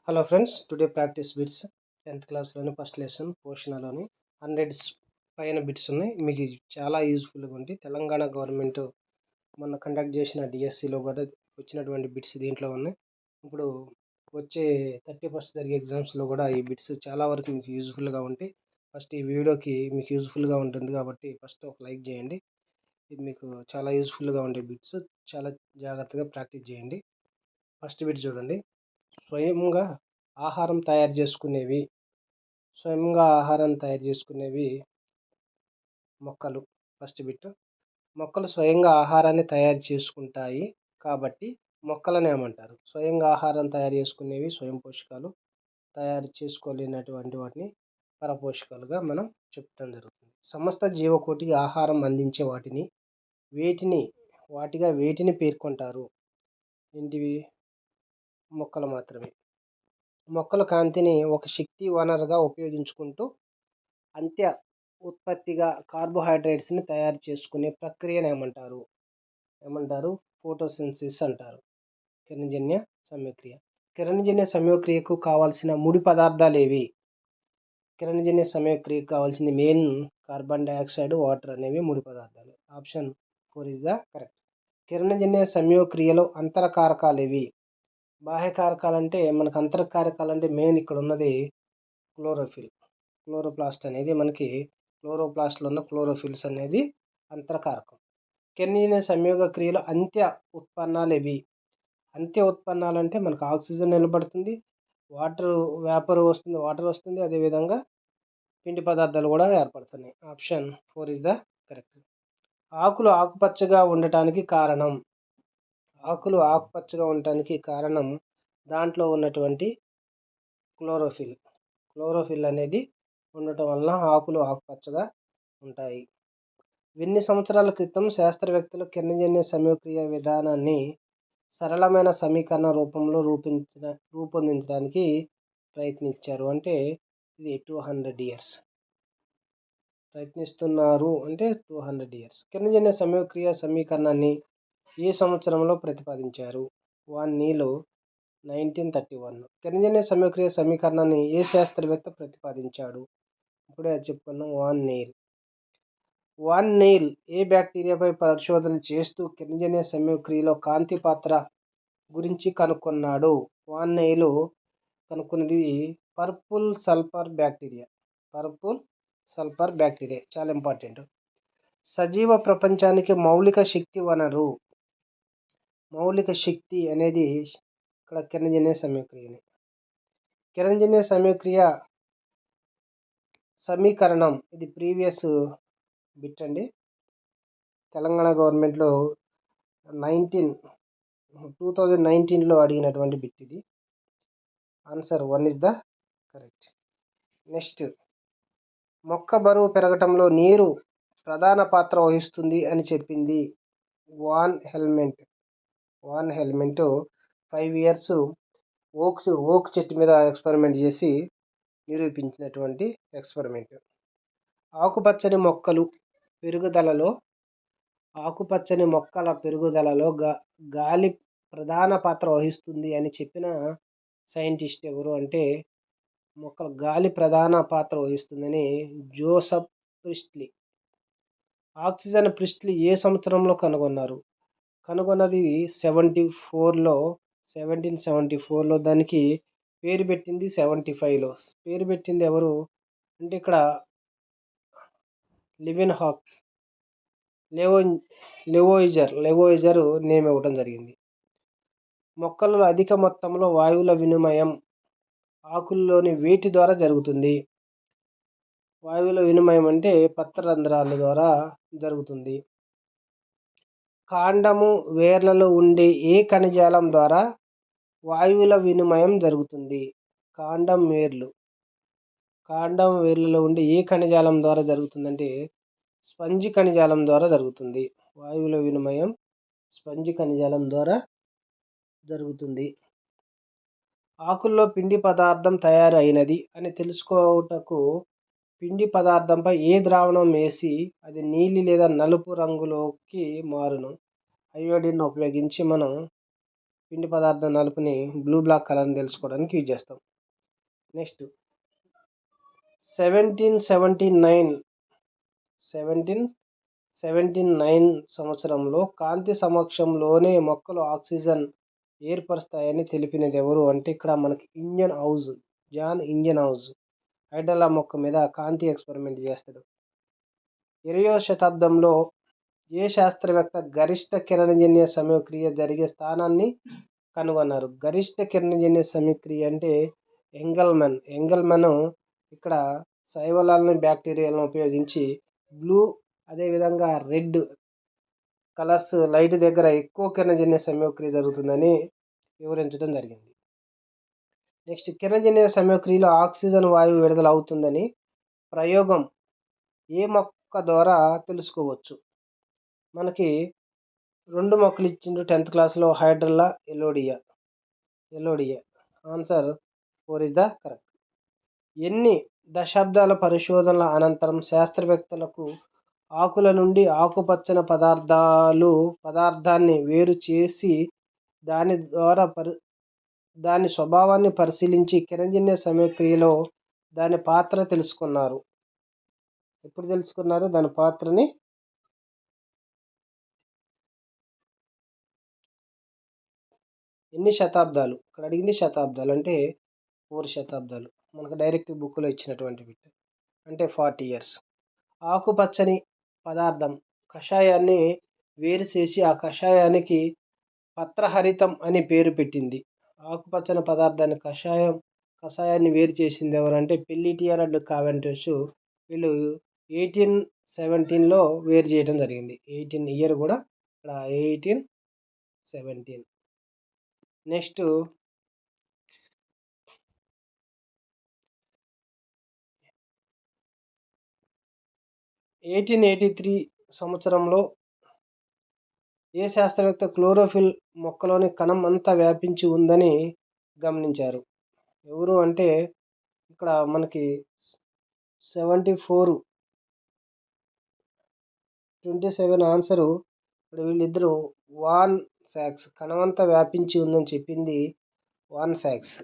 Hello friends, today practice bits 10th క్లాస్లోని first lesson పోషణలోని 100 పైన బిట్స్ ఉన్నాయి. మీకు ఇది చాలా యూజ్ఫుల్గా ఉంటాయి. తెలంగాణ గవర్నమెంట్ మొన్న కండక్ట్ చేసిన డిఎస్సిలో కూడా వచ్చినటువంటి బిట్స్ దీంట్లో ఉన్నాయి. ఇప్పుడు వచ్చే 31st జరిగే ఎగ్జామ్స్లో కూడా ఈ బిట్స్ చాలా వరకు మీకు యూజ్ఫుల్గా ఉంటాయి. ఫస్ట్ ఈ వీడియోకి మీకు యూజ్ఫుల్గా ఉంటుంది కాబట్టి ఫస్ట్ ఒక లైక్ చేయండి. ఇది మీకు చాలా యూజ్ఫుల్గా ఉండే బిట్స్, చాలా జాగ్రత్తగా ప్రాక్టీస్ చేయండి. ఫస్ట్ బిట్ చూడండి. స్వయంగా ఆహారం తయారు చేసుకునేవి మొక్కలు. ఫస్ట్ బిట్, మొక్కలు స్వయంగా ఆహారాన్ని తయారు చేసుకుంటాయి కాబట్టి మొక్కలను ఏమంటారు? స్వయంగా ఆహారం తయారు చేసుకునేవి స్వయం పోషకాలు, తయారు చేసుకోలేనటువంటి వాటిని పరపోషకాలుగా మనం చెప్తాం జరుగుతుంది. సమస్త జీవకోటికి ఆహారం అందించే వేటిని పేర్కొంటారు? ఏంటివి? మొక్కలు మాత్రమే. మొక్కల కాంతిని ఒక శక్తి వనరుగా ఉపయోగించుకుంటూ అంత్య ఉత్పత్తిగా కార్బోహైడ్రేట్స్ని తయారు చేసుకునే ప్రక్రియను ఏమంటారు? ఫోటోసింథసిస్ అంటారు. కిరణజన్య సంయోక్రియ. కిరణజన్య సంయోక్రియకు కావాల్సిన ముడి పదార్థాలు ఏవి? కిరణజన్య సంయోక్రియకు కావాల్సింది మెయిన్ కార్బన్ డైఆక్సైడ్, వాటర్ అనేవి ముడి పదార్థాలు. Option 4 is the correct. కిరణజన్య సంయోక్రియలో అంతరకారకాలు ఏవి? బాహ్య కారకాలు అంటే మనకు అంతరకారకాలు అంటే మెయిన్ ఇక్కడ ఉన్నది క్లోరోప్లాస్ట్ అనేది మనకి క్లోరోప్లాస్ట్లో ఉన్న క్లోరోఫిల్స్ అనేది అంతరకారకం. కిరణజన్య సంయోగ క్రియలో అంత్య ఉత్పన్నాలు ఏవి? అంత్య ఉత్పన్నాలు అంటే మనకు ఆక్సిజన్ నిలబడుతుంది, వాటర్ వస్తుంది, అదేవిధంగా పిండి పదార్థాలు కూడా ఏర్పడుతున్నాయి. Option 4 is the correct. ఆకులు ఆకుపచ్చగా ఉండటానికి కారణం దాంట్లో ఉన్నటువంటి క్లోరోఫిల్ అనేది ఉండటం వలన ఆకులు ఆకుపచ్చగా ఉంటాయి. ఎన్ని సంవత్సరాల క్రితం శాస్త్రవేత్తలు కిరణజన్య సంయోక్రియ విధానాన్ని సరళమైన సమీకరణ రూపంలో రూపొందించడానికి ప్రయత్నించారు? అంటే ఇది 200 ఇయర్స్ ప్రయత్నిస్తున్నారు, అంటే 200 ఇయర్స్. కిరణజన్య సంయోక్రియ సమీకరణాన్ని ఏ సంవత్సరంలో ప్రతిపాదించారు? వాన్ నీల్ 1931. కిరణజన్య సంయోక్రియ సమీకరణాన్ని ఏ శాస్త్రవేత్త ప్రతిపాదించాడు? ఇప్పుడే చెప్పుకున్నాం, వాన్ నీల్ ఏ బ్యాక్టీరియాపై పరిశోధన చేస్తూ కిరణజన్య సంయోక్రియలో కాంతి పాత్ర గురించి కనుక్కున్నాడు? వాన్ నీల్ కనుక్కున్నది పర్పుల్ సల్ఫర్ బ్యాక్టీరియా. చాలా ఇంపార్టెంట్. సజీవ ప్రపంచానికి మౌలిక శక్తి అనేది ఇక్కడ కిరణజన్య సంయోక్రియని. కిరణజన్య సంయోక్రియ సమీకరణం, ఇది ప్రీవియస్ బిట్ అండి. తెలంగాణ గవర్నమెంట్లో 2019లో అడిగినటువంటి బిట్ ఇది. Answer 1 is the correct. Next, మొక్క బరువు పెరగటంలో నీరు ప్రధాన పాత్ర వహిస్తుంది అని చెప్పింది వాన్ హెల్మెంట్ 5 years ఓక్ చెట్టు మీద ఎక్స్పెరిమెంట్ చేసి నిరూపించినటువంటి ఎక్స్పెరిమెంట్. ఆకుపచ్చని మొక్కల పెరుగుదలలో గాలి ప్రధాన పాత్ర వహిస్తుంది అని చెప్పిన సైంటిస్ట్ ఎవరు? అంటే గాలి ప్రధాన పాత్ర వహిస్తుందని జోసెఫ్ ప్రిస్ట్లీ. ఆక్సిజన్ ప్రిస్ట్లీ ఏ సంవత్సరంలో కనుగొన్నది 1774లో. దానికి పేరు పెట్టింది 75లో. పేరు పెట్టింది ఎవరు అంటే ఇక్కడ లెవోయిజర్ నేమ్ ఇవ్వడం జరిగింది. మొక్కలలో అధిక మొత్తంలో వాయువుల వినిమయం ఆకుల్లోని వేటి ద్వారా జరుగుతుంది? వాయువుల వినిమయం అంటే పత్రరంధ్రాల ద్వారా జరుగుతుంది. కాండము వేర్లలో ఉండే ఏ కణజాలం ద్వారా వాయువుల వినిమయం జరుగుతుంది? కాండం వేర్లలో ఉండే ఏ కణజాలం ద్వారా జరుగుతుందంటే స్పంజి కణజాలం ద్వారా జరుగుతుంది. వాయువుల వినిమయం స్పంజి కణజాలం ద్వారా జరుగుతుంది. ఆకుల్లో పిండి పదార్థం తయారు అయినది అని తెలుసుకోవటకు పిండి పదార్థంపై ఏ ద్రావణం వేసి అది నీలి లేదా నలుపు రంగులోకి మారును? అయోడిన్ ఉపయోగించి మనం పిండి పదార్థం నలుపుని బ్లూ బ్లాక్ కలర్ని తెలుసుకోవడానికి యూజ్ చేస్తాం. నెక్స్ట్ 1779 సంవత్సరంలో కాంతి సమక్షంలోనే మొక్కలు ఆక్సిజన్ ఏర్పరుస్తాయని తెలిపినది ఎవరు అంటే ఇక్కడ మనకి జాన్ ఇంజన్ హౌస్ హైడ్రల్లా మొక్క మీద కాంతి ఎక్స్పెరిమెంట్ చేస్తాడు. 20వ శతాబ్దంలో ఏ శాస్త్రవేత్త గరిష్ట కిరణజన్య సమయక్రియ జరిగే స్థానాన్ని కనుగొన్నారు? గరిష్ట కిరణజన్య సమయక్రియ అంటే ఎంగల్మన్ ఇక్కడ శైవలాలని బ్యాక్టీరియాలను ఉపయోగించి బ్లూ అదేవిధంగా రెడ్ కలర్స్ లైట్ దగ్గర ఎక్కువ కిరణజన్య సమయక్రియ జరుగుతుందని వివరించడం జరిగింది. నెక్స్ట్ కిరణజన్య సమయక్రియలో ఆక్సిజన్ వాయువు విడుదల అవుతుందని ప్రయోగం ఏ మొక్క ద్వారా తెలుసుకోవచ్చు? మనకి 2 మొక్కలు ఇచ్చిండ్రు 10th క్లాస్లో, hydrilla, elodea. Answer 4 is the correct. ఎన్ని దశాబ్దాల పరిశోధనల అనంతరం శాస్త్రవేత్తలకు ఆకుల నుండి ఆకుపచ్చని పదార్థాన్ని వేరు చేసి దాని స్వభావాన్ని పరిశీలించి కిరణజన్య సమయక్రియలో దాని పాత్ర తెలుసుకున్నారు? ఎప్పుడు తెలుసుకున్నారు దాని పాత్రని? ఎన్ని శతాబ్దాలు? ఇక్కడ అడిగింది శతాబ్దాలు అంటే 4 శతాబ్దాలు. మనకు డైరెక్ట్ బుక్లో ఇచ్చినటువంటి బిట్ అంటే 40 years. ఆకుపచ్చని పదార్థం కషాయాన్ని వేరు చేసి ఆ కషాయానికి పత్రహరితం అని పేరు పెట్టింది. ఆకుపచ్చని పదార్థాన్ని కషాయాన్ని వేరు చేసింది ఎవరంటే పెల్లిటియర్ అండ్ కావెండిష్. వీళ్ళు 1817లో వేరు చేయడం జరిగింది. 18 ఇయర్ కూడా ఇక్కడ 1817. నెక్స్ట్ 1883 సంవత్సరంలో ఏ శాస్త్రవేత్త క్లోరోఫిల్ మొక్కలోని కణం అంతా వ్యాపించి ఉందని గమనించారు? ఎవరు అంటే ఇక్కడ మనకి 27 ఆన్సరు. ఇక్కడ వీళ్ళిద్దరూ వాన్ సాక్స్ కణమంతా వ్యాపించి ఉందని చెప్పింది వాన్ సాక్స్.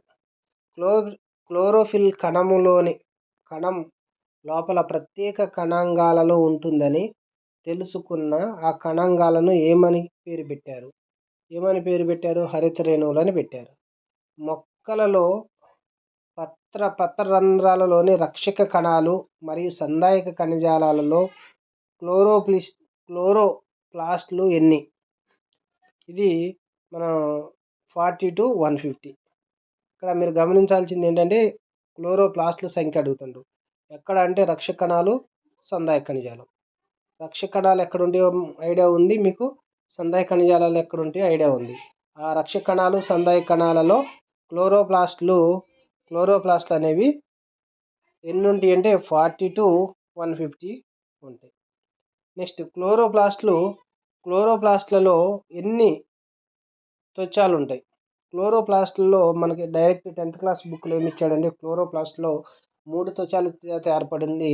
క్లోరోఫిల్ కణం లోపల ప్రత్యేక కణాంగాలలో ఉంటుందని తెలుసుకున్న ఆ కణాంగాలను ఏమని పేరు పెట్టారు? హరిత రేణువులు అని పెట్టారు. మొక్కలలో పత్రరంధ్రాలలోని రక్షక కణాలు మరియు సందాయక కణజాలాలలో క్లోరోప్లాస్ట్లు ఎన్ని? ఇది మనం 40 to 150. ఇక్కడ మీరు గమనించాల్సింది ఏంటంటే క్లోరోప్లాస్ట్ల సంఖ్య అడుగుతుండ్రు. ఎక్కడ అంటే రక్షక కణాలు, సందాయక కణజాలం. రక్షక కణాలు ఎక్కడ ఉంటాయో ఐడియా ఉంది మీకు, సందాయక కణజాలాలు ఎక్కడ ఉంటాయో ఐడియా ఉంది. ఆ రక్షక కణాలు, సందాయక కణాలలో క్లోరోప్లాస్ట్లు అనేవి ఎన్ని ఉంటాయి అంటే 40 to 150 ఉంటాయి. నెక్స్ట్ క్లోరోప్లాస్ట్లలో ఎన్ని త్వచాలు ఉంటాయి? క్లోరోప్లాస్ట్లలో మనకి డైరెక్ట్ 10th క్లాస్ బుక్లో ఏమి ఇచ్చాడంటే క్లోరోప్లాస్ట్లో 3 త్వచాలు ఏర్పడింది.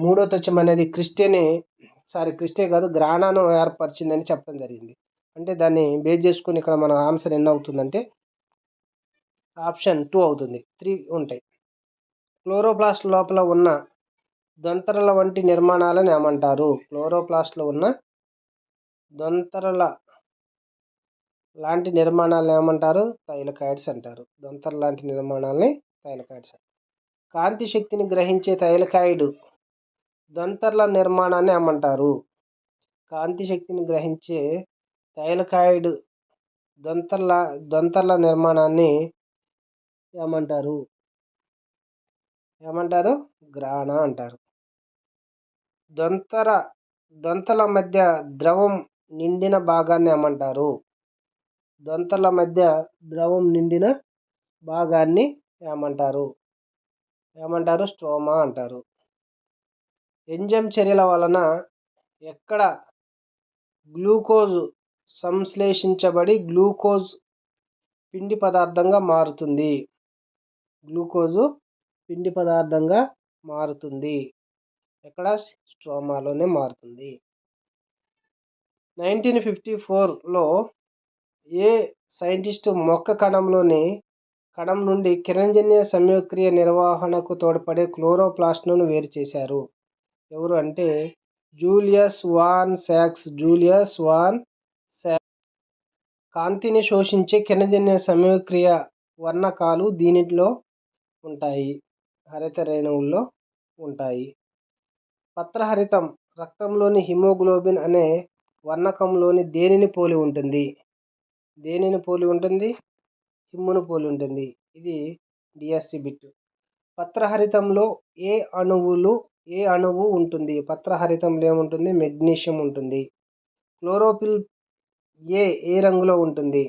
3వ త్వచం అనేది క్రిస్టే కాదు గ్రానాను ఏర్పరిచిందని చెప్పడం జరిగింది. అంటే దాన్ని బేస్ చేసుకుని ఇక్కడ మన ఆన్సర్ ఎన్ని అవుతుందంటే ఆప్షన్ 2 అవుతుంది. 3 ఉంటాయి. క్లోరోప్లాస్ట్ లోపల ఉన్న దొంతరల వంటి నిర్మాణాలను ఏమంటారు? క్లోరోప్లాస్ట్లో ఉన్న దొంతరల లాంటి నిర్మాణాలను ఏమంటారు? థైలకాయిడ్స్ అంటారు. దొంతర లాంటి నిర్మాణాలని థైలకాయిడ్స్ అంటారు. కాంతి శక్తిని గ్రహించే థైలకాయిడ్ దొంతర్ల నిర్మాణాన్ని ఏమంటారు? కాంతి శక్తిని గ్రహించే థైలకాయిడ్ దొంతర్ల నిర్మాణాన్ని ఏమంటారు? గ్రానా అంటారు. దొంతల మధ్య ద్రవం నిండిన భాగాన్ని ఏమంటారు? దొంతల మధ్య ద్రవం నిండిన భాగాన్ని ఏమంటారు? స్ట్రోమా అంటారు. ఎంజైమ్ చర్యల వలన ఎక్కడ గ్లూకోజ్ సంశ్లేషించబడి గ్లూకోజ్ పిండి పదార్థంగా మారుతుంది? ఎక్కడ? స్ట్రోమాలోనే మారుతుంది. 1954లో ఏ సైంటిస్టు మొక్క కణం నుండి కిరణజన్య సంయోగక్రియ నిర్వహణకు తోడ్పడే క్లోరోప్లాస్ట్ను వేరు చేశారు? ఎవరు అంటే జూలియస్ వాన్ శాక్స్. కాంతిని శోషించే కిరణజన్య సంయోగక్రియ వర్ణకాలు దీనిలో ఉంటాయి. హరిత రేణువుల్లో ఉంటాయి. పత్రహరితం రక్తంలోని హిమోగ్లోబిన్ అనే వర్ణకంలోని దేనిని పోలి ఉంటుంది? హిమ్మును పోలి ఉంటుంది. ఇది డిఎస్సి బిట్. పత్రహరితంలో ఏ అణువు ఉంటుంది? పత్రహరితంలో ఏముంటుంది? మెగ్నీషియం ఉంటుంది. క్లోరోఫిల్ ఏ రంగులో ఉంటుంది?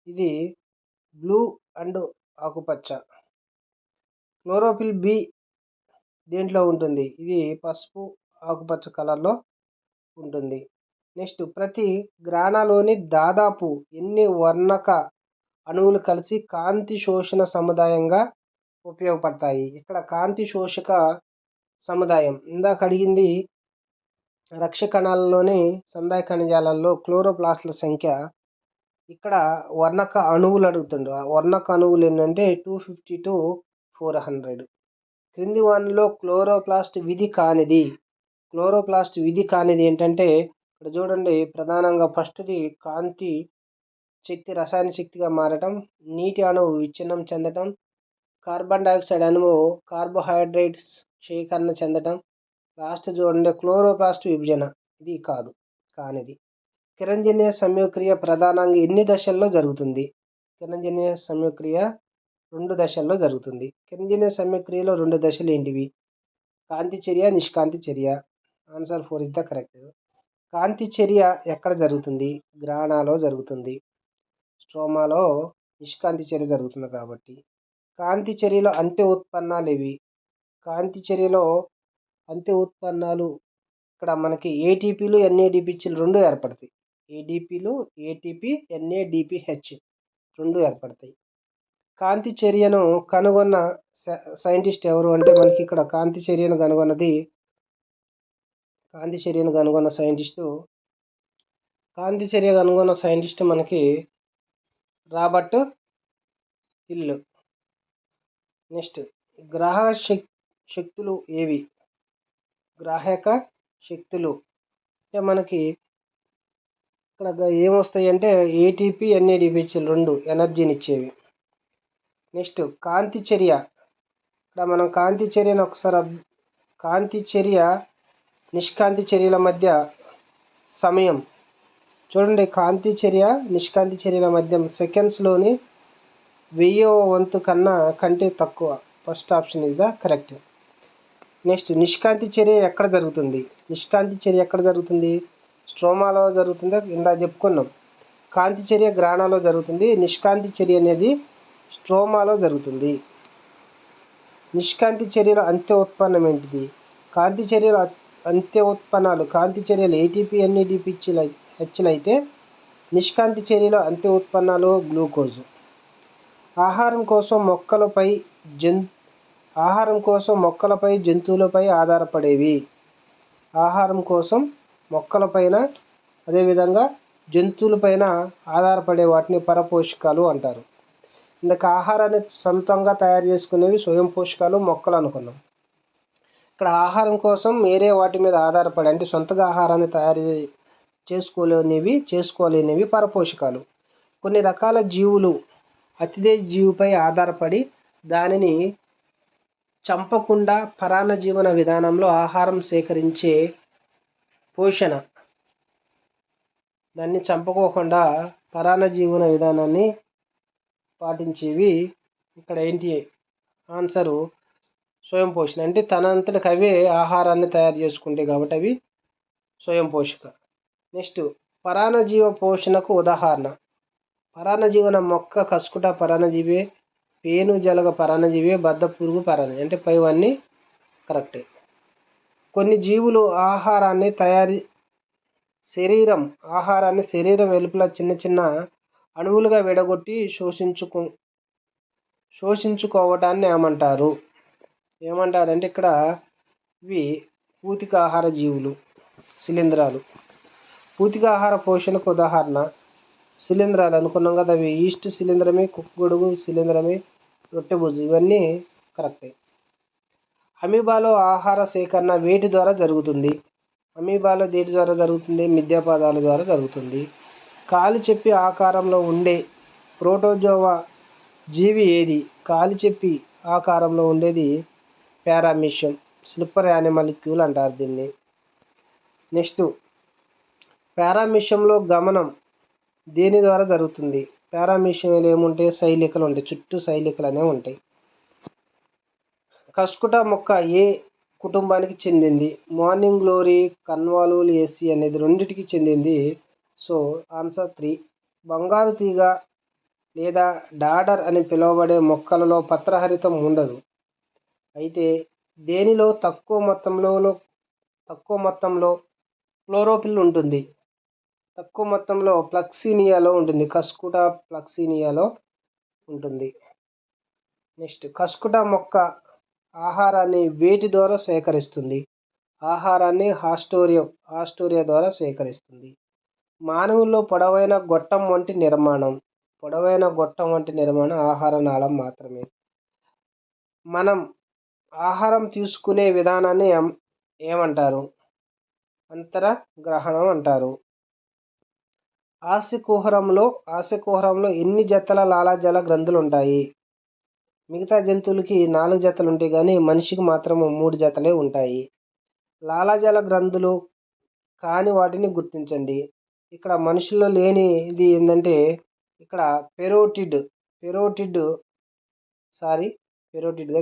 ఇది బ్లూ అండ్ ఆకుపచ్చ. క్లోరోఫిల్ బి దేంట్లో ఉంటుంది? ఇది పసుపు ఆకుపచ్చ కలర్లో ఉంటుంది. నెక్స్ట్, ప్రతి గ్రాణాలోని దాదాపు ఎన్ని వర్ణక అణువులు కలిసి కాంతి శోషణ సముదాయంగా ఉపయోగపడతాయి? ఇక్కడ కాంతి శోషక సముదాయం ఇందాక అడిగింది రక్ష కణాలలోని సందాయ కణజాలాల్లో క్లోరోప్లాస్ట్ల సంఖ్య. ఇక్కడ వర్ణక అణువులు అడుగుతుండు. వర్ణక అణువులు ఏంటంటే 250 to 400. క్రింది వానిలో క్లోరోప్లాస్ట్ విధి కానిది ఏంటంటే ఇక్కడ చూడండి. ప్రధానంగా ఫస్ట్ది కాంతి శక్తి రసాయన శక్తిగా మారటం, నీటి అణువు విచ్ఛిన్నం చెందటం, కార్బన్ డైఆక్సైడ్ అణువు కార్బోహైడ్రేట్స్ క్షయీకరణ చెందటం. లాస్ట్ చూడండి క్లోరోప్లాస్ట్ విభజన. ఇది కానిది. కిరణజన్య సంయోగక్రియ ప్రధానంగా ఎన్ని దశల్లో జరుగుతుంది? కిరణజన్య సంయోగక్రియ 2 దశల్లో జరుగుతుంది. కిరణజన్య సంయోగక్రియలో 2 దశలు ఏంటివి? కాంతి చర్య, నిష్కాంతి చర్య. Answer 4 is the correct. కాంతి చర్య ఎక్కడ జరుగుతుంది? గ్రాణాలో జరుగుతుంది. స్ట్రోమాలో నిష్కాంతి చర్య జరుగుతుంది కాబట్టి. కాంతి చర్యలో అంత్య ఉత్పన్నాలు ఇవి. కాంతి చర్యలో అంత్య ఉత్పన్నాలు ఇక్కడ మనకి ఏటీపీలు, ఎన్ఏడిపిహెచ్లు 2 ఏర్పడతాయి. ఏటీపీ, ఎన్ఏడిపిహెచ్ 2 ఏర్పడతాయి. కాంతి చర్యను కనుగొన్న సైంటిస్ట్ ఎవరు అంటే మనకి ఇక్కడ కాంతి చర్యను కనుగొన్న సైంటిస్ట్ మనకి రాబర్ట్ హిల్. నెక్స్ట్, శక్తులు ఏవి? గ్రాహక శక్తులు అంటే మనకి ఇక్కడ ఏమొస్తాయి అంటే ఏటీపీ, ఎన్ఏడిపిహెచ్లు 2 ఎనర్జీని ఇచ్చేవి. నెక్స్ట్, కాంతి చర్య. ఇక్కడ మనం కాంతి చర్య నిష్కాంతి చర్యల మధ్య సమయం చూడండి. కాంతి చర్య నిష్కాంతి చర్యల మధ్య సెకండ్స్లోని 1000వ వంతు కంటే తక్కువ. First option is the correct. Next, నిష్కాంతి చర్య ఎక్కడ జరుగుతుంది? స్ట్రోమాలో జరుగుతుందా? ఇందాక చెప్పుకున్నాం. కాంతి చర్య గ్రాణాలో జరుగుతుంది. నిష్కాంతి చర్య అనేది స్ట్రోమాలో జరుగుతుంది. నిష్కాంతి చర్యలో అంత్య ఉత్పన్నం ఏంటిది? కాంతి చర్యలో అంత్య ఉత్పన్నాలు కాంతి చర్యలు ఏటీపీ, ఎన్ఏడిపిహెచ్లు అయితే నిష్కాంతి చర్యలో అంత్య ఉత్పన్నాలు గ్లూకోజ్. ఆహారం కోసం మొక్కలపై జంతువులపై ఆధారపడేవి. ఆహారం కోసం మొక్కలపైన అదేవిధంగా జంతువులపైన ఆధారపడే వాటిని పరపోషకాలు అంటారు. ఇందాక ఆహారాన్ని సొంతంగా తయారు చేసుకునేవి స్వయం పోషకాలు, మొక్కలు అనుకున్నాం. ఇక్కడ ఆహారం కోసం వేరే వాటి మీద ఆధారపడి అంటే సొంతగా ఆహారాన్ని తయారు చేసుకోలేనివి పరపోషకాలు. కొన్ని రకాల జీవులు అతిథేయ జీవిపై ఆధారపడి దానిని చంపకుండా పరాన్నజీవన విధానంలో ఆహారం సేకరించే పోషణ. దాన్ని చంపుకోకుండా పరాన్నజీవన విధానాన్ని పాటించేవి. ఇక్కడ ఏంటి ఆన్సరు? స్వయం పోషణ. అంటే తనంతటికి అవే ఆహారాన్ని తయారు చేసుకుంటాయి కాబట్టి అవి స్వయం పోషక. నెక్స్ట్, పరాన్నజీవ పోషణకు ఉదాహరణ. పరాన్నజీవన మొక్క కసుకుట పరాన్నజీవే, పేను జలగ పరాన్నజీవే, బద్ద పురుగు పరాన్నజీవి. అంటే పైవన్నీ కరెక్టే. కొన్ని జీవులు ఆహారాన్ని శరీరం వెలుపల చిన్న చిన్న అణువులుగా విడగొట్టి శోషించుకోవటాన్ని ఏమంటారంటే ఇక్కడ ఇవి పూతిక ఆహార జీవులు, శిలీంధ్రాలు. పూతిక ఆహార పోషణకు ఉదాహరణ శిలీంధ్రాలు అనుకున్నాం కదా, అవి ఈస్ట్ శిలీంధ్రమే, కుక్కుగొడుగు శిలీంధ్రమే, రొట్టెబుజ్జు, ఇవన్నీ కరెక్టే. అమీబాలో ఆహార సేకరణ వేటి ద్వారా జరుగుతుంది? అమీబాలో దేటి ద్వారా జరుగుతుంది? మిథ్యాపదాల ద్వారా జరుగుతుంది. కాలి చెప్పి ఆకారంలో ఉండే ప్రోటోజోవా జీవి ఏది? కాలి చెప్పి ఆకారంలో ఉండేది పారామీషియం, స్లిప్పర్ యానిమల్క్యూల్ అంటారు దీన్ని. నెక్స్ట్, పారామీషియంలో గమనం దేని ద్వారా జరుగుతుంది? పారామీషియంలో ఏముంటాయి? శైలికలు ఉంటాయి, చుట్టూ శైలికలు అనేవి ఉంటాయి. కస్కుటా మొక్క ఏ కుటుంబానికి చెందింది? మార్నింగ్ గ్లోరీ, కన్వాల్యూలేసి అనేది రెండింటికి చెందింది. So answer 3. బంగారు తీగ లేదా డాడర్ అని పిలువబడే మొక్కలలో పత్రహరితం ఉండదు. అయితే దేనిలో తక్కువ మొత్తంలో క్లోరోఫిల్ ఉంటుంది? తక్కువ మొత్తంలో ప్లక్సీనియాలో ఉంటుంది. కస్కుటా ప్లక్సీనియాలో ఉంటుంది. నెక్స్ట్, కస్కుటా మొక్క ఆహారాన్ని వేటి ద్వారా సేకరిస్తుంది? ఆహారాన్ని ఆస్టోరియా ద్వారా సేకరిస్తుంది. మానవుల్లో పొడవైన గొట్టం వంటి నిర్మాణం ఆహార నాళం మాత్రమే. మనం ఆహారం తీసుకునే విధానాన్ని ఏమంటారు? అంతరగ్రహణం అంటారు. ఆశకుహరంలో ఎన్ని జతల లాలాజల గ్రంథులు ఉంటాయి? మిగతా జంతువులకి 4 జతలు ఉంటాయి, కానీ మనిషికి మాత్రం 3 జతలే ఉంటాయి. లాలాజల గ్రంథులు కాని వాటిని గుర్తించండి. ఇక్కడ మనుషుల్లో లేనిది ఏంటంటే ఇక్కడ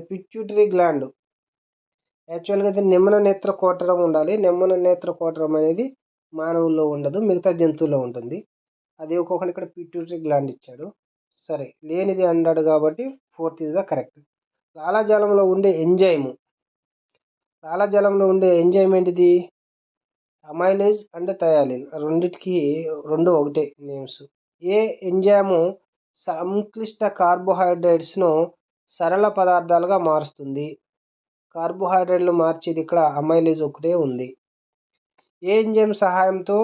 పిట్యూటరీ గ్లాండ్. యాక్చువల్గా అయితే నిమ్మన నేత్ర కోటరం ఉండాలి. నిమ్మన నేత్ర కోటరం అనేది మానవుల్లో ఉండదు, మిగతా జంతువుల్లో ఉంటుంది. అది ఒక్కొక్కటి ఇక్కడ పిట్యూటరీ గ్లాండ్ ఇచ్చాడు. సరే, లేనిది అన్నాడు కాబట్టి 4th ఇస్ ద కరెక్ట్. లాలాజలంలో ఉండే ఎంజైమ్ ఏంటిది? అమైలేజ్ అండ్ థయాలిన్, రెండిటికి ఒకటే నేమ్స్. ఏ ఎంజైము సంక్లిష్ట కార్బోహైడ్రేట్స్ను సరళ పదార్థాలుగా మారుస్తుంది? కార్బోహైడ్రేట్లు మార్చేది ఇక్కడ అమైలేజ్ ఒకటే ఉంది. ఏ ఎంజైమ్ సహాయంతో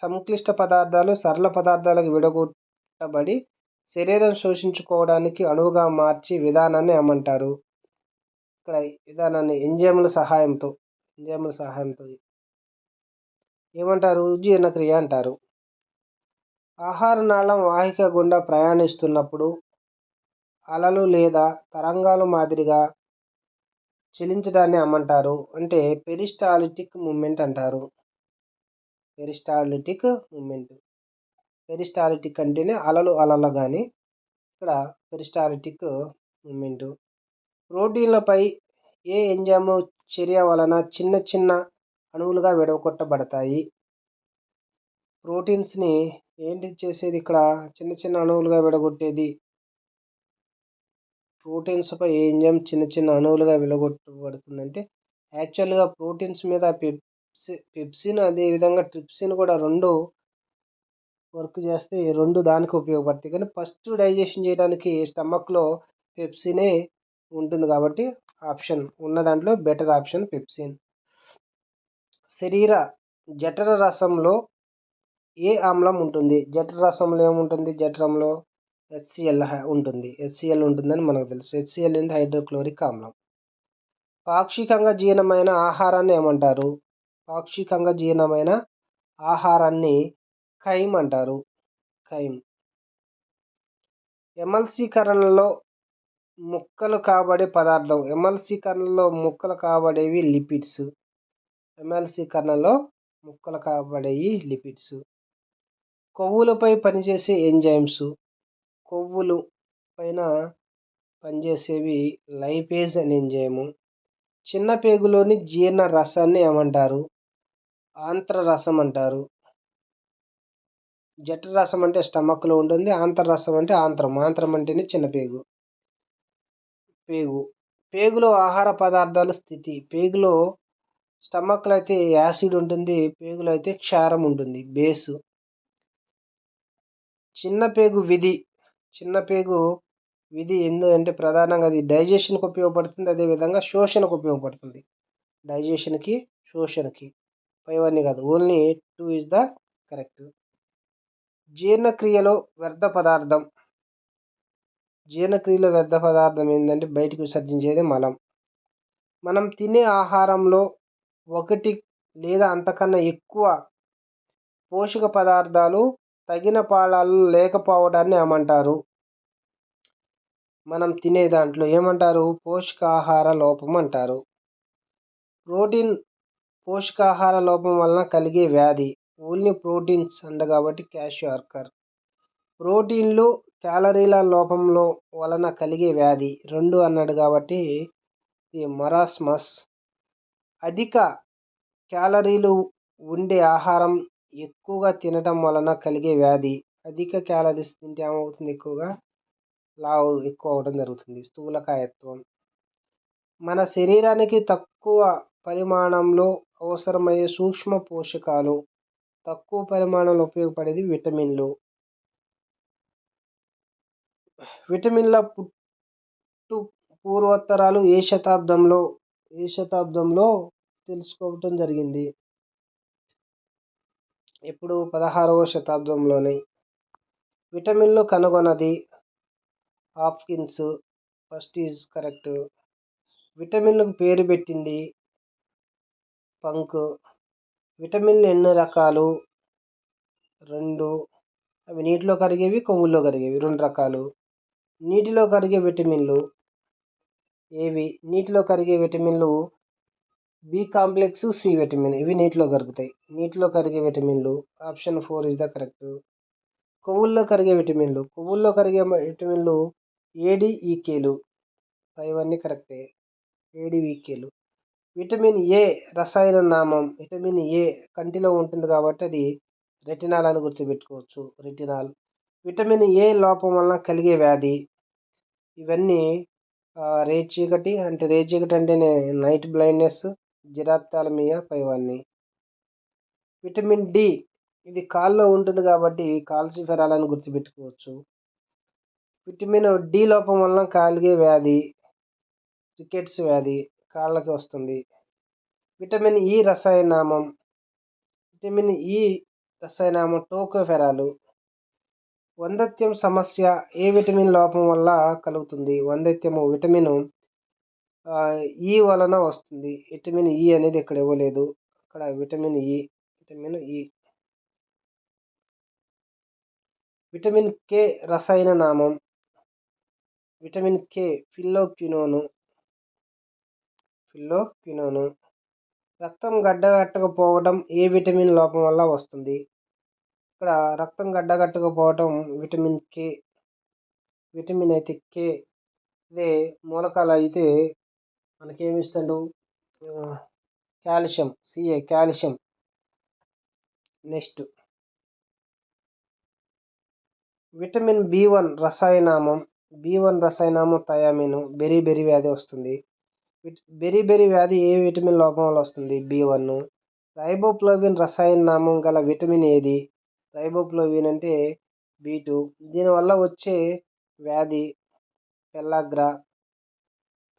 సంక్లిష్ట పదార్థాలు సరళ పదార్థాలకు విడగొట్టబడి శరీరం శోషించుకోవడానికి అనువుగా మార్చే విధానాన్ని ఏమంటారు? ఇక్కడ విధానాన్ని ఎంజైముల సహాయంతో ఏమంటారు? జీర్ణక్రియ అంటారు. ఆహార నాళం వాహిక గుండా ప్రయాణిస్తున్నప్పుడు అలలు లేదా తరంగాలు మాదిరిగా చలించడాన్ని ఏమంటారు? అంటే పెరిస్టాల్టిక్ మూమెంట్ అంటారు. పెరిస్టాల్టిక్ అంటేనే అలలు కానీ ఇక్కడ పెరిస్టాల్టిక్ మూమెంట్. ప్రోటీన్లపై ఏ ఎంజైమ్ చర్య వలన చిన్న చిన్న అణువులుగా విడగొట్టబడతాయి? ప్రోటీన్స్ని ఏంటి చేసేది? ఇక్కడ చిన్న చిన్న అణువులుగా విడగొట్టేది. ప్రోటీన్స్పై ఏ ఎంజైమ్ చిన్న చిన్న అణువులుగా విడగొట్టబడుతుందంటే యాక్చువల్గా ప్రోటీన్స్ మీద పెప్సిన్ అదేవిధంగా ట్రిప్సిన్ కూడా రెండు వర్క్ చేస్తే రెండు దానికి ఉపయోగపడతాయి. కానీ ఫస్ట్ డైజెషన్ చేయడానికి స్టమక్లో పెప్సినే ఉంటుంది కాబట్టి ఆప్షన్ ఉన్న దాంట్లో బెటర్ ఆప్షన్ పెప్సిన్. శరీర జఠర రసంలో ఏ ఆమ్లం ఉంటుంది? జఠర రసంలో ఏముంటుంది? జఠరంలో HCl ఉంటుంది. HCl ఉంటుందని మనకు తెలుసు. HCl అనేది హైడ్రోక్లోరిక్ ఆమ్లం. పాక్షికంగా జీర్ణమైన ఆహారాన్ని ఏమంటారు? పాక్షికంగా జీర్ణమైన ఆహారాన్ని ఖైమ్ అంటారు. ఎమల్సీకరణలో ముక్కలు కాబడే పదార్థం. ఎమల్సీకరణలో ముక్కలు కాబడేవి లిపిడ్స్. కొవ్వులపై పనిచేసే ఎంజైమ్స్. కొవ్వులు పైన పనిచేసేవి లైపేజ్ అనే ఎంజైము. చిన్న పేగులోని జీర్ణ రసాన్ని ఏమంటారు? ఆంత్రరసం అంటారు. జఠర రసం అంటే స్టమక్లో ఉంటుంది, ఆంత్రరసం అంటే ఆంత్రం అంటేనే చిన్న పేగులో ఆహార పదార్థాల స్థితి. పేగులో స్టమక్లో అయితే యాసిడ్ ఉంటుంది, పేగులో అయితే క్షారం ఉంటుంది, బేసు. చిన్న పేగు విధి ఎందుకంటే ప్రధానంగా అది డైజెషన్కి ఉపయోగపడుతుంది, అదేవిధంగా శోషణకు ఉపయోగపడుతుంది. డైజెషన్కి, శోషణకి. పైవన్నీ కాదు, ఓన్లీ 2 ఇస్ ద కరెక్ట్. జీర్ణక్రియలో వ్యర్థ పదార్థం. జీర్ణక్రియలో వ్యర్థ పదార్థం ఏంటంటే బయటకు విసర్జించేది మలం. మనం తినే ఆహారంలో ఒకటి లేదా అంతకన్నా ఎక్కువ పోషక పదార్థాలు తగిన పాళాలు లేకపోవడాన్ని ఏమంటారు? మనం తినే దాంట్లో ఏమంటారు? పోషకాహార లోపం అంటారు. ప్రోటీన్ పోషకాహార లోపం వలన కలిగే వ్యాధి. ఓన్లీ ప్రోటీన్స్ అంట కాబట్టి క్వాషియార్కర్. ప్రోటీన్లు క్యాలరీల లోపంలో వలన కలిగే వ్యాధి 2 అన్నాడు కాబట్టి ఇది మరాస్మస్. అధిక క్యాలరీలు ఉండే ఆహారం ఎక్కువగా తినటం వలన కలిగే వ్యాధి. అధిక క్యాలరీస్ తింటే ఏమవుతుంది? ఎక్కువగా లావు ఎక్కువ అవడం జరుగుతుంది, స్థూలకాయత్వం. మన శరీరానికి తక్కువ పరిమాణంలో అవసరమయ్యే సూక్ష్మ పోషకాలు, తక్కువ పరిమాణంలో ఉపయోగపడేది విటమిన్లు. విటమిన్ల పుట్టు పూర్వోత్తరాలు ఏ శతాబ్దంలో తెలుసుకోవటం జరిగింది? ఇప్పుడు 16వ శతాబ్దంలోనే. విటమిన్లు కనుగొన్నది హాప్కిన్స్. First is correct. విటమిన్లకు పేరు పెట్టింది పంక్. విటమిన్లు ఎన్ని రకాలు? 2. అవి నీటిలో కరిగేవి, కొవ్వుల్లో కరిగేవి. 2 రకాలు. నీటిలో కరిగే విటమిన్లు ఏవి? నీటిలో కరిగే విటమిన్లు బి కాంప్లెక్స్, సి విటమిన్. ఇవి నీటిలో కరుగుతాయి. నీటిలో కరిగే విటమిన్లు ఆప్షన్ 4 ఇస్ ద కరెక్ట్. కొవ్వుల్లో కరిగే విటమిన్లు. కొవ్వుల్లో కరిగే విటమిన్లు ఏడిఈకేలు. ఇవన్నీ కరెక్టే. ఏడిఈకేలు. విటమిన్ ఏ రసాయన నామం. విటమిన్ ఏ కంటిలో ఉంటుంది కాబట్టి అది రెటినాల్ అని గుర్తుపెట్టుకోవచ్చు. రెటినాల్. విటమిన్ ఏ లోపం వలన కలిగే వ్యాధి. ఇవన్నీ రేచీకటి అంటేనే నైట్ బ్లైండ్నెస్, జిరాప్థాలమియా పైవన్నీ. విటమిన్ డి ఇది కాల్లో ఉంటుంది కాబట్టి కాల్సిఫెరాల్ అని గుర్తుపెట్టుకోవచ్చు. విటమిన్ డి లోపం వలన కలిగే వ్యాధి రికెట్స్ వ్యాధి, కాళ్ళకి వస్తుంది. Vitamin E రసాయనామం. Vitamin E రసాయనామం టోకోఫెరాలు. వంధ్యత్వం సమస్య ఏ విటమిన్ లోపం వల్ల కలుగుతుంది? వంధ్యత్వము విటమిన్ ఈ వలన వస్తుంది. విటమిన్ ఈ అనేది ఇక్కడ ఇవ్వలేదు. ఇక్కడ విటమిన్ ఈ. విటమిన్ కే రసాయన నామం. Vitamin K phylloquinone. రక్తం గడ్డగట్టకపోవడం ఏ విటమిన్ లోపం వల్ల వస్తుంది? ఇక్కడ రక్తం గడ్డగట్టకపోవడం విటమిన్ కే. విటమిన్ అయితే కే. అదే మూలకాలు అయితే మనకేమిస్తాడు? Calcium, CA calcium. Next vitamin B one రసాయనామం. బి1 రసాయనామం థయామిన్. బెరీ వ్యాధి వస్తుంది. బెరీ వ్యాధి ఏ విటమిన్ లోపం వల్ల వస్తుంది? బి1. రైబోఫ్లోవిన్ రసాయన నామం గల విటమిన్ ఏది? రైబోఫ్లోవిన్ అంటే బి2. దీనివల్ల వచ్చే వ్యాధి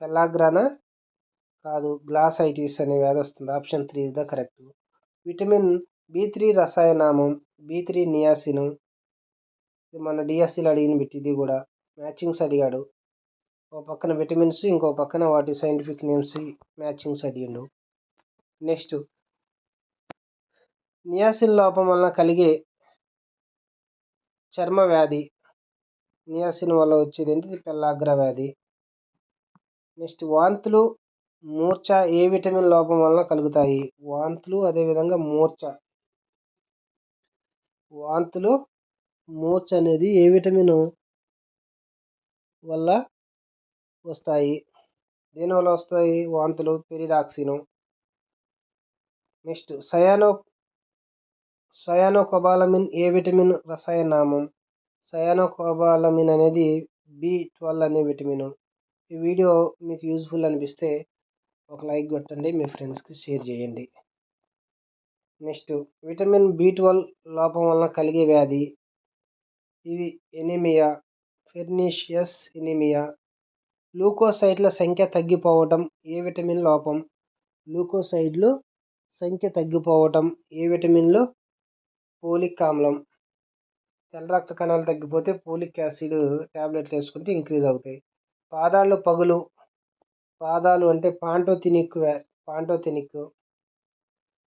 పెల్లాగ్రానా కాదు, గ్లాసైటిస్ అనే వ్యాధి వస్తుంది. Option 3 is the correct. Vitamin బి3 రసాయనామం. బి3 నియాసిన్. ఇది మన డిఎస్సీలో అడిగిన బిట్. ఇది కూడా మ్యాచింగ్స్ అడిగాడు. ఒక పక్కన విటమిన్స్, ఇంకో పక్కన వాటి సైంటిఫిక్ నేమ్స్ మ్యాచింగ్స్ అడిగిండు. నెక్స్ట్ నియాసిన్ లోపం వలన కలిగే చర్మ వ్యాధి. నియాసిన్ వల్ల వచ్చేది ఏంటి? పెల్లాగ్రా వ్యాధి. నెక్స్ట్ వాంతులు, మూర్ఛ ఏ విటమిన్ లోపం వలన కలుగుతాయి? వాంతులు అదేవిధంగా మూర్ఛ అనేది ఏ విటమిన్ వల్ల వస్తాయి? దేనివల్ల వస్తాయి వాంతులు? పెరిడాక్సిన్. నెక్స్ట్ సయానోకోబాలమిన్ ఏ విటమిన్ రసాయన నామం? సయానోకోబాలమిన్ అనేది బి12 అనే విటమిన్. ఈ వీడియో మీకు యూజ్ఫుల్ అనిపిస్తే ఒక లైక్ కొట్టండి, మీ ఫ్రెండ్స్కి షేర్ చేయండి. నెక్స్ట్ విటమిన్ బి12 లోపం వలన కలిగే వ్యాధి. ఇది ఎనీమియా, పెర్నీషియస్ ఎనీమియా. లూకోసైట్ల సంఖ్య తగ్గిపోవటం ఏ విటమిన్ లోపం? లూకోసైడ్లు సంఖ్య తగ్గిపోవటం ఏ విటమిన్లో? ఫోలిక్ ఆమ్లం. తెల్ల రక్త కణాలు తగ్గిపోతే ఫోలిక్ యాసిడ్ ట్యాబ్లెట్లు వేసుకుంటే ఇంక్రీజ్ అవుతాయి. పాదాల్లో పగులు, పాదాలు అంటే పాంటోథెనిక్.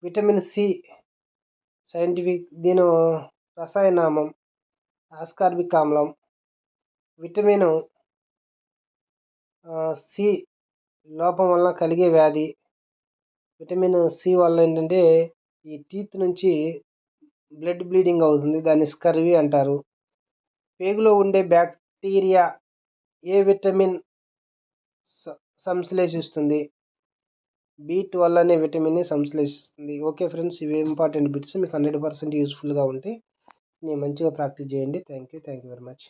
విటమిన్ సి సైంటిఫిక్ దీని రసాయనామం ఆస్కార్బిక్ ఆమ్లం. విటమిన్ సి లోపం వలన కలిగే వ్యాధి. విటమిన్ సి వల్ల ఏంటంటే ఈ టీత్ నుంచి బ్లడ్ బ్లీడింగ్ అవుతుంది, దాన్ని స్కర్వీ అంటారు. పేగులో ఉండే బ్యాక్టీరియా ఏ విటమిన్ సంశ్లేషిస్తుంది? B12 అనే విటమిన్ని సంశ్లేషిస్తుంది. ఓకే ఫ్రెండ్స్, ఇవి ఇంపార్టెంట్ బిట్స్, మీకు 100% యూస్ఫుల్గా ఉంటాయి. నేను మంచిగా ప్రాక్టీస్ చేయండి. Thank you very much.